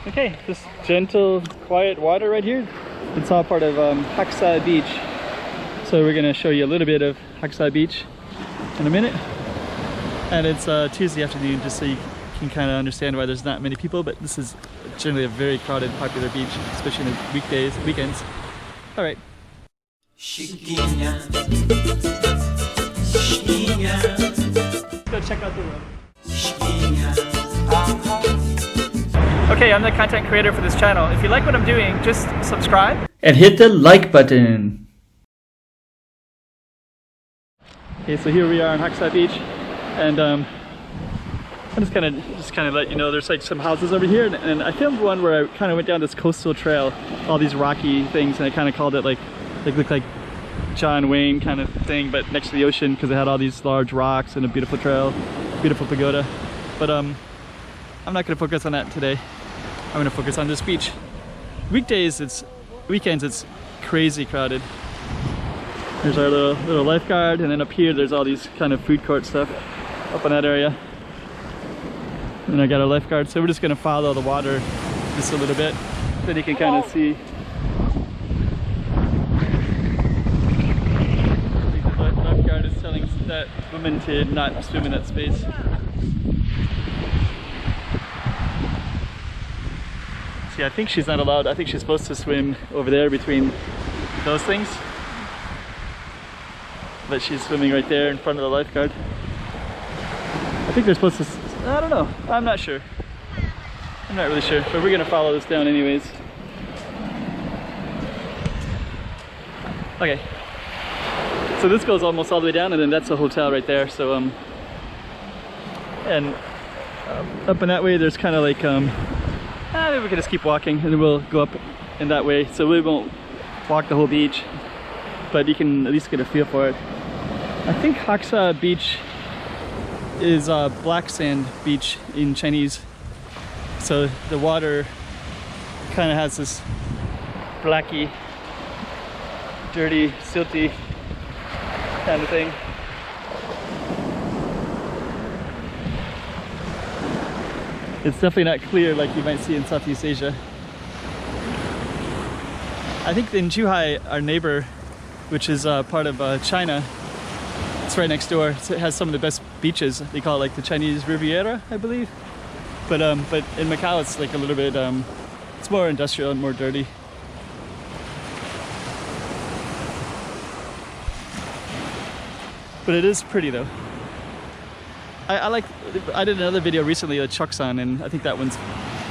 Okay, this gentle, quiet water right here, it's all part of Haksa Beach. So we're gonna show you a little bit of Haksa Beach in a minute. And it's Tuesday afternoon, just so you can kind of understand why there's not many people, but this is generally a very crowded, popular beach, especially in the weekends. All right. Go check out the road. Okay, I'm the content creator for this channel. If you like what I'm doing, just subscribe and hit the like button. Okay, so here we are on Haksa Beach, and I'm just kind of let you know there's like some houses over here, and I filmed one where I kind of went down this coastal trail, all these rocky things, and I kind of called it like looked like John Wayne kind of thing, but next to the ocean, because it had all these large rocks and a beautiful trail, beautiful pagoda. But I'm not going to focus on that today. I'm going to focus on this beach. Weekends it's crazy crowded. There's our little lifeguard, and then up here there's all these kind of food court stuff up in that area. And I got a lifeguard, so we're just going to follow the water just a little bit so you can kind of see. The lifeguard is telling that woman to not swim in that space. See, I think she's not allowed. I think she's supposed to swim over there between those things. But she's swimming right there in front of the lifeguard. I think they're supposed to, I don't know. I'm not sure. I'm not really sure, but we're gonna follow this down anyways. Okay. So this goes almost all the way down, and then that's a hotel right there. So up in that way there's kind of like maybe we can just keep walking and then we'll go up in that way. So we won't walk the whole beach, but you can at least get a feel for it. I think Haksa Beach is black sand beach in Chinese. So the water kind of has this blacky, dirty, silty kind of thing. It's definitely not clear like you might see in Southeast Asia. I think in Zhuhai, our neighbor, which is part of China, it's right next door. So it has some of the best beaches. They call it like the Chinese Riviera, I believe. But in Macau, it's like a little bit, it's more industrial and more dirty. But it is pretty though. I did another video recently at Choksan, and I think that one's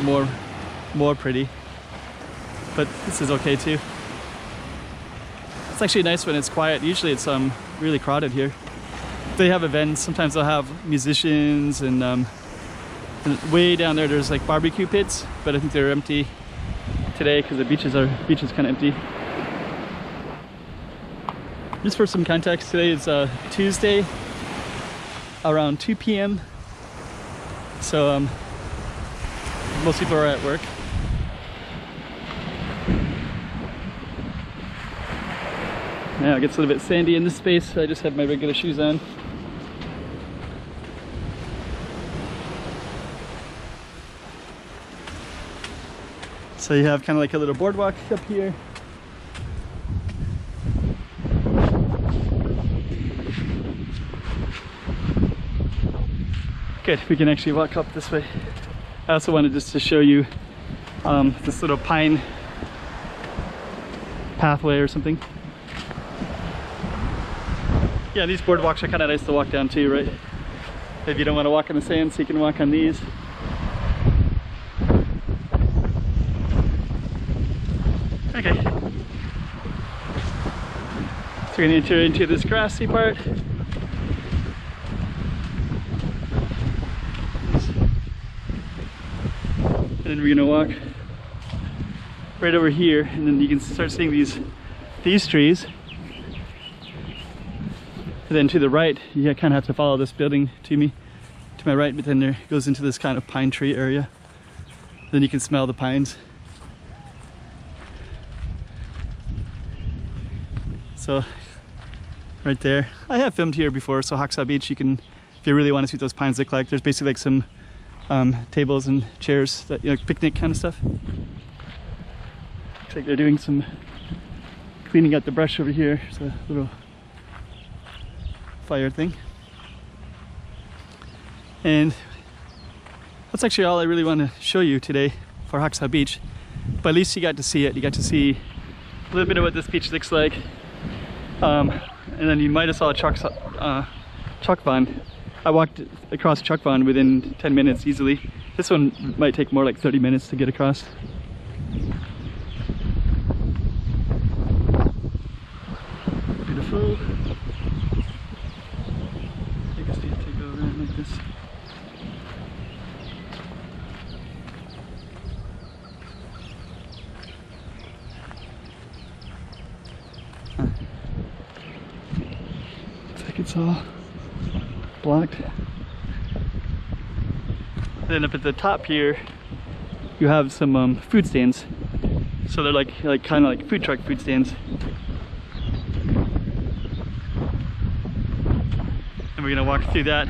more pretty. But this is okay too. It's actually nice when it's quiet. Usually it's really crowded here. They have events. Sometimes they'll have musicians, and way down there's like barbecue pits, but I think they're empty today because the beach is kind of empty. Just for some context, today is Tuesday around 2 p.m. So most people are at work. Now it gets a little bit sandy in this space, so I just have my regular shoes on. So you have kind of like a little boardwalk up here. Good, we can actually walk up this way. I also wanted just to show you this little pine pathway or something. Yeah, these boardwalks are kind of nice to walk down too, right? If you don't want to walk in the sand, so you can walk on these. Okay. So we're going to enter into this grassy part. And then we're gonna walk right over here, and then you can start seeing these trees. And then to the right, you kind of have to follow this building to my right, but then there goes into this kind of pine tree area. Then you can smell the pines. So right there, I have filmed here before. So Haksa Beach, you can, if you really want to see what those pines look like, there's basically like some tables and chairs, that, you know, picnic kind of stuff. Looks like they're doing some cleaning out the brush over here. There's a little fire thing. And that's actually all I really want to show you today for Macao Beach. But at least you got to see it. You got to see a little bit of what this beach looks like. And then you might have saw a Chok Van. I walked across Chok Van within 10 minutes easily. This one might take more like 30 minutes to get across. Beautiful. I guess you have to go around like this. Looks like it's all blocked. Then up at the top here, you have some food stands. So they're like kind of like food truck food stands. And we're gonna walk through that.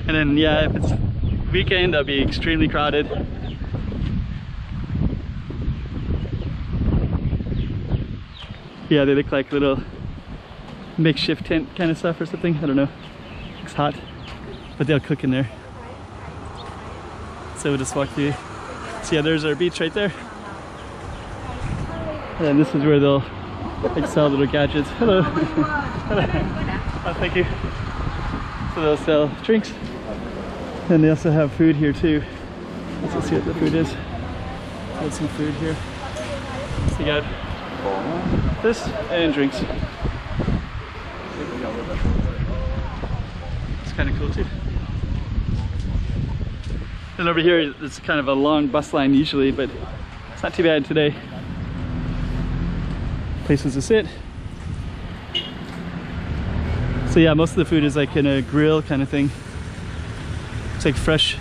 And then yeah, if it's weekend, that'll be extremely crowded. Yeah, they look like little makeshift tent kind of stuff or something. I don't know. It's hot, but they'll cook in there. So we'll just walk through. So yeah, there's our beach right there. And this is where they'll like sell little gadgets. Hello. Hello. Oh, thank you. So they'll sell drinks. And they also have food here too. Let's see what the food is. Got some food here. So you got this and drinks. It's kind of cool too. And over here, it's kind of a long bus line usually, but it's not too bad today. Places to sit. So yeah, most of the food is like in a grill kind of thing. It's like fresh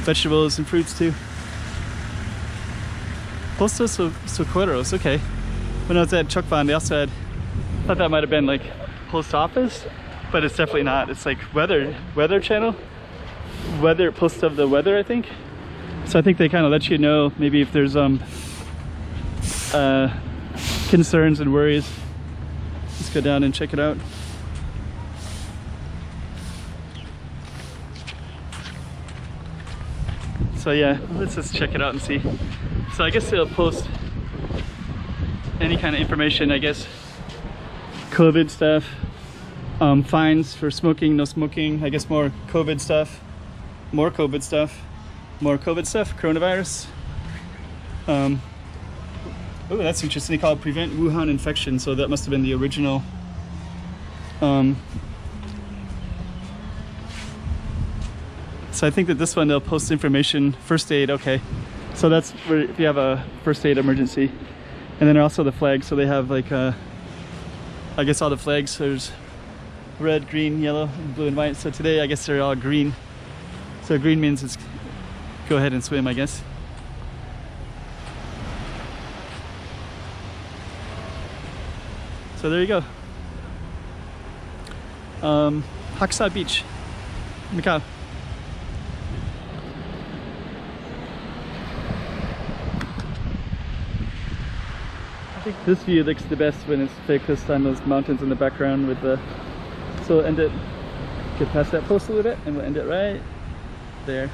vegetables and fruits too. Posto Socorros, okay. When I was at Chok Van, they also had, I thought that might have been like post office, but it's definitely not. It's like weather channel. Post of the weather, I think. So I think they kind of let you know maybe if there's concerns and worries. Let's go down and check it out. So yeah, let's just check it out and see. So I guess they'll post any kind of information, I guess. COVID stuff, fines for smoking, no smoking, I guess more COVID stuff, coronavirus. Oh, that's interesting. They call it prevent Wuhan infection, so that must have been the original. So I think that this one they'll post information, first aid, okay. So that's where if you have a first aid emergency. And then also the flags, so they have like I guess all the flags, there's red, green, yellow, and blue and white. So today I guess they're all green. So green means it's go ahead and swim, I guess. So there you go. Macao Beach, Macau. I think this view looks the best when it's focused on those mountains in the background with the, so we'll end it, get past that post a little bit and we'll end it right there.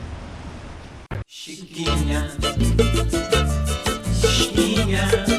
Chiquinha, chiquinha.